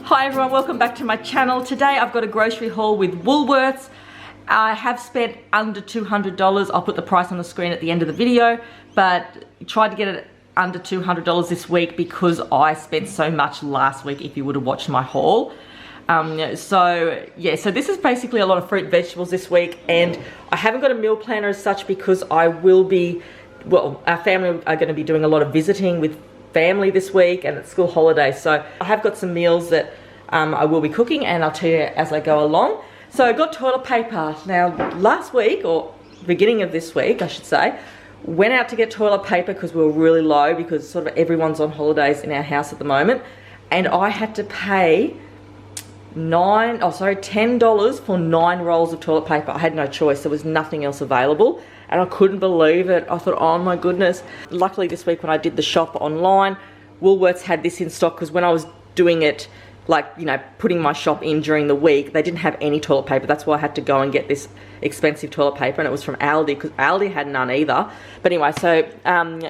Hi everyone, welcome back to my channel. Today I've got a grocery haul with Woolworths. I have spent under $200. I'll put the price on the screen at the end of the video, but tried to get it under $200 this week because I spent so much last week if you would have watched my haul. So this is basically a lot of fruit and vegetables this week, and I haven't got a meal planner as such because I will be, well, our family are going to be doing a lot of visiting with family this week and it's school holidays. So I have got some meals that I will be cooking, and I'll tell you as I go along. So I got toilet paper. Now last week, or beginning of this week I should say, went out to get toilet paper because we were really low because sort of everyone's on holidays in our house at the moment, and I had to pay $10 for 9 rolls of toilet paper. I had no choice. There was nothing else available and I couldn't believe it. I thought, oh my goodness. Luckily this week when I did the shop online, Woolworths had this in stock, because when I was doing it, like, you know, putting my shop in during the week, they didn't have any toilet paper. That's why I had to go and get this expensive toilet paper, and it was from Aldi because Aldi had none either. But anyway, so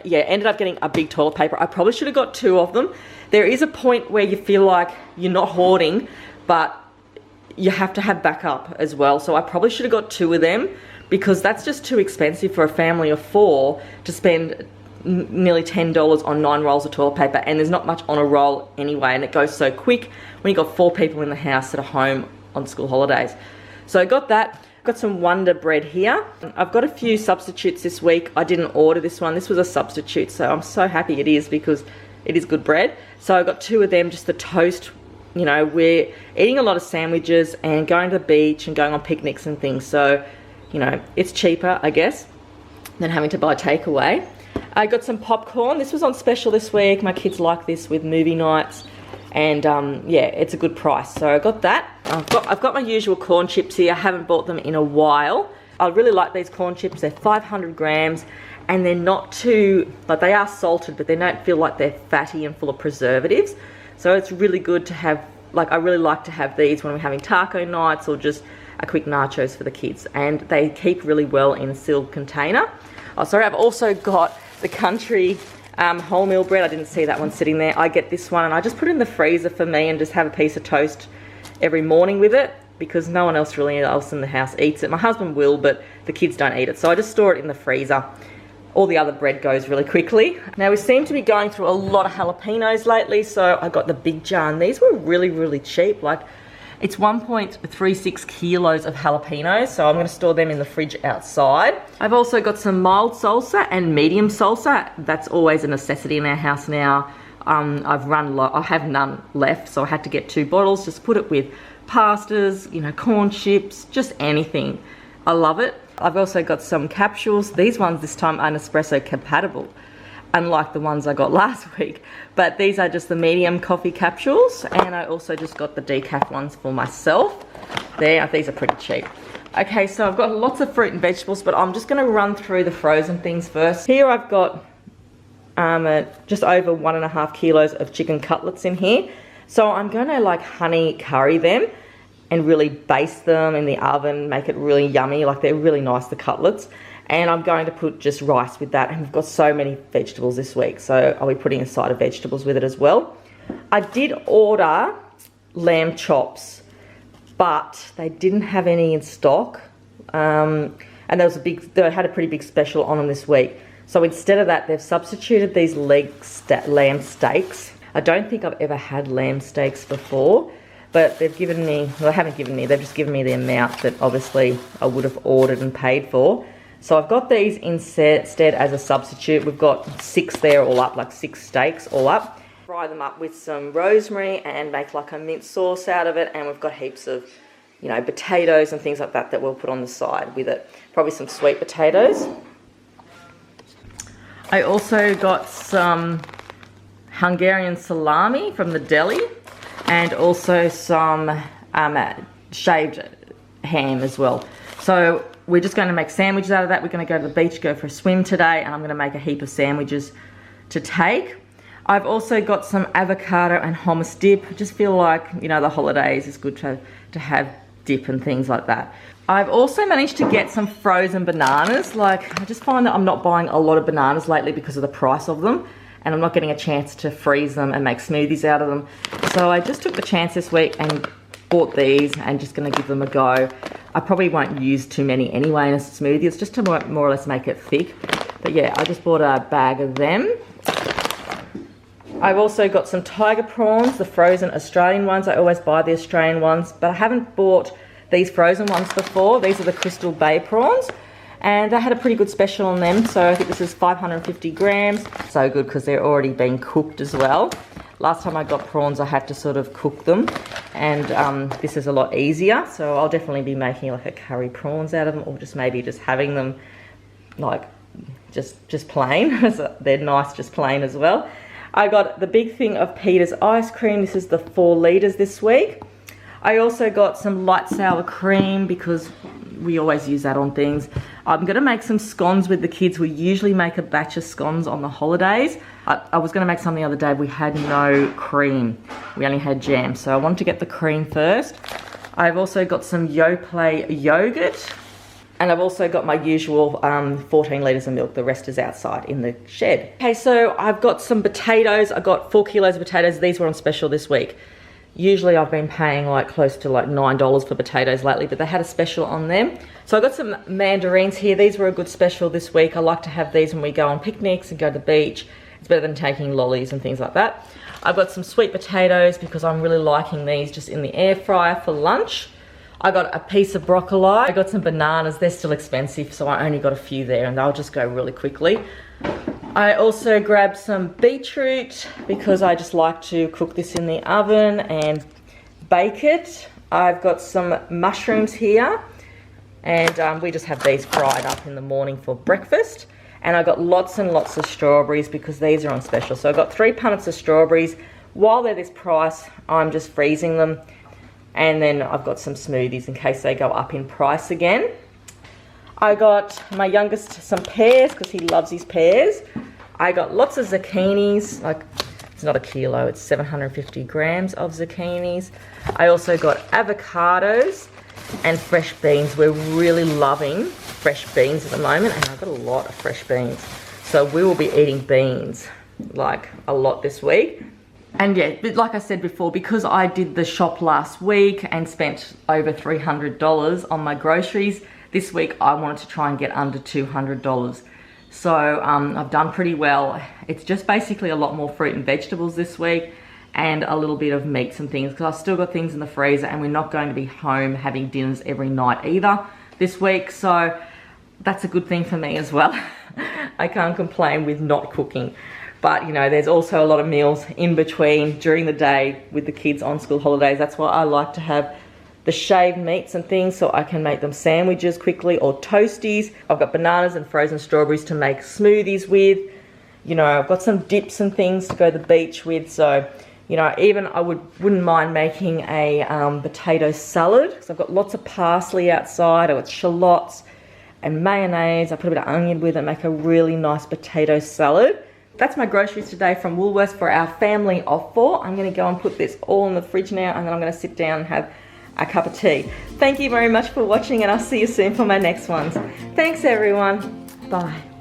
yeah, ended up getting a big toilet paper. I probably should have got 2 of them. There is a point where you feel like you're not hoarding, but you have to have backup as well. So I probably should have got 2 of them, because that's just too expensive for a family of 4 to spend nearly $10 on 9 rolls of toilet paper, and there's not much on a roll anyway, and it goes so quick when you've got 4 people in the house that are home on school holidays. So I got that. Got some Wonder bread here. I've got a few substitutes this week. I didn't order this one. This was a substitute, so I'm so happy it is, because it is good bread. So I got 2 of them, just the toast. You know, we're eating a lot of sandwiches and going to the beach and going on picnics and things, so you know, it's cheaper, I guess, than having to buy takeaway. I got some popcorn. This was on special this week. My kids like this with movie nights, and yeah, it's a good price. So I got that. I've got my usual corn chips here. I haven't bought them in a while. I really like these corn chips. They're 500 grams, and they're not too, like, they are salted, but they don't feel like they're fatty and full of preservatives. So it's really good to have, like, I really like to have these when we're having taco nights or just a quick nachos for the kids, and they keep really well in a sealed container. Oh, sorry, I've also got the country wholemeal bread. I didn't see that one sitting there. I get this one and I just put it in the freezer for me and just have a piece of toast every morning with it, because no one else really else in the house eats it. My husband will, but the kids don't eat it, so I just store it in the freezer. All the other bread goes really quickly. Now we seem to be going through a lot of jalapenos lately, so I got the big jar, and these were really, really cheap. Like, it's 1.36 kilos of jalapenos, so I'm going to store them in the fridge outside. I've also got some mild salsa and medium salsa. That's always a necessity in our house now. I've run low. I have none left, so I had to get 2 bottles. Just put it with pastas, you know, corn chips, just anything. I love it. I've also got some capsules. These ones this time are Nespresso compatible, unlike the ones I got last week. But these are just the medium coffee capsules, and I also just got the decaf ones for myself. These are pretty cheap. Okay, so I've got lots of fruit and vegetables, but I'm just going to run through the frozen things first. Here I've got just over 1.5 kilos of chicken cutlets in here. So I'm going to, like, honey curry them and really baste them in the oven, make it really yummy. Like, they're really nice, the cutlets. And I'm going to put just rice with that, and we've got so many vegetables this week, so I'll be putting a side of vegetables with it as well. I did order lamb chops, but they didn't have any in stock, and they had a pretty big special on them this week. So instead of that, they've substituted these lamb steaks. I don't think I've ever had lamb steaks before, but they've given me, well, they haven't given me, they've just given me the amount that obviously I would have ordered and paid for. So I've got these instead as a substitute. We've got 6 there all up, like 6 steaks all up. Fry them up with some rosemary and make like a mint sauce out of it. And we've got heaps of, you know, potatoes and things like that that we'll put on the side with it. Probably some sweet potatoes. I also got some Hungarian salami from the deli, and also some shaved ham as well. So we're just going to make sandwiches out of that. We're going to go to the beach, go for a swim today, and I'm going to make a heap of sandwiches to take. I've also got some avocado and hummus dip. I just feel like, you know, the holidays is good to have dip and things like that. I've also managed to get some frozen bananas. Like, I just find that I'm not buying a lot of bananas lately because of the price of them. and I'm not getting a chance to freeze them and make smoothies out of them. So I just took the chance this week and bought these and just going to give them a go. I probably won't use too many anyway in a smoothie. It's just to more or less make it thick. But yeah, I just bought a bag of them. I've also got some tiger prawns, the frozen Australian ones. I always buy the Australian ones, but I haven't bought these frozen ones before. These are the crystal bay prawns, and I had a pretty good special on them. So I think this is 550 grams. So good because they're already being cooked as well. Last time I got prawns, I had to sort of cook them, and this is a lot easier. So I'll definitely be making like a curry prawns out of them, or just maybe just having them like just plain. They're nice just plain as well. I got the big thing of Peter's ice cream. This is the 4 litres this week. I also got some light sour cream because we always use that on things. I'm going to make some scones with the kids. We usually make a batch of scones on the holidays. I was going to make some the other day. We had no cream. We only had jam. So I wanted to get the cream first. I've also got some Yoplait yogurt. And I've also got my usual 14 litres of milk. The rest is outside in the shed. Okay, so I've got some potatoes. I got 4 kilos of potatoes. These were on special this week. Usually I've been paying like close to like $9 for potatoes lately, but they had a special on them. So I got some mandarins here. These were a good special this week. I like to have these when we go on picnics and go to the beach. It's better than taking lollies and things like that. I've got some sweet potatoes because I'm really liking these just in the air fryer for lunch. I got a piece of broccoli. I got some bananas. They're still expensive, so I only got a few there, and they'll just go really quickly. I also grabbed some beetroot because I just like to cook this in the oven and bake it. I've got some mushrooms here, and we just have these fried up in the morning for breakfast. And I got lots and lots of strawberries because these are on special. So I got 3 punnets of strawberries. While they're this price, I'm just freezing them. And then I've got some smoothies in case they go up in price again. I got my youngest some pears because he loves his pears. I got lots of zucchinis, like it's not a kilo, it's 750 grams of zucchinis. I also got avocados and fresh beans. We're really loving fresh beans at the moment, and I've got a lot of fresh beans. So we will be eating beans like a lot this week. And yeah, but like I said before, because I did the shop last week and spent over $300 on my groceries, this week I wanted to try and get under $200. So I've done pretty well. It's just basically a lot more fruit and vegetables this week and a little bit of meats and things because I've still got things in the freezer, and we're not going to be home having dinners every night either this week. So that's a good thing for me as well. I can't complain with not cooking. But, you know, there's also a lot of meals in between during the day with the kids on school holidays. That's why I like to have the shaved meats and things so I can make them sandwiches quickly or toasties. I've got bananas and frozen strawberries to make smoothies with. You know, I've got some dips and things to go to the beach with. So, you know, even I wouldn't mind making a potato salad because I've got lots of parsley outside. I've got shallots and mayonnaise. I put a bit of onion with it and make a really nice potato salad. That's my groceries today from Woolworths for our family of 4. I'm going to go and put this all in the fridge now, and then I'm going to sit down and have a cup of tea. Thank you very much for watching, and I'll see you soon for my next ones. Thanks everyone. Bye.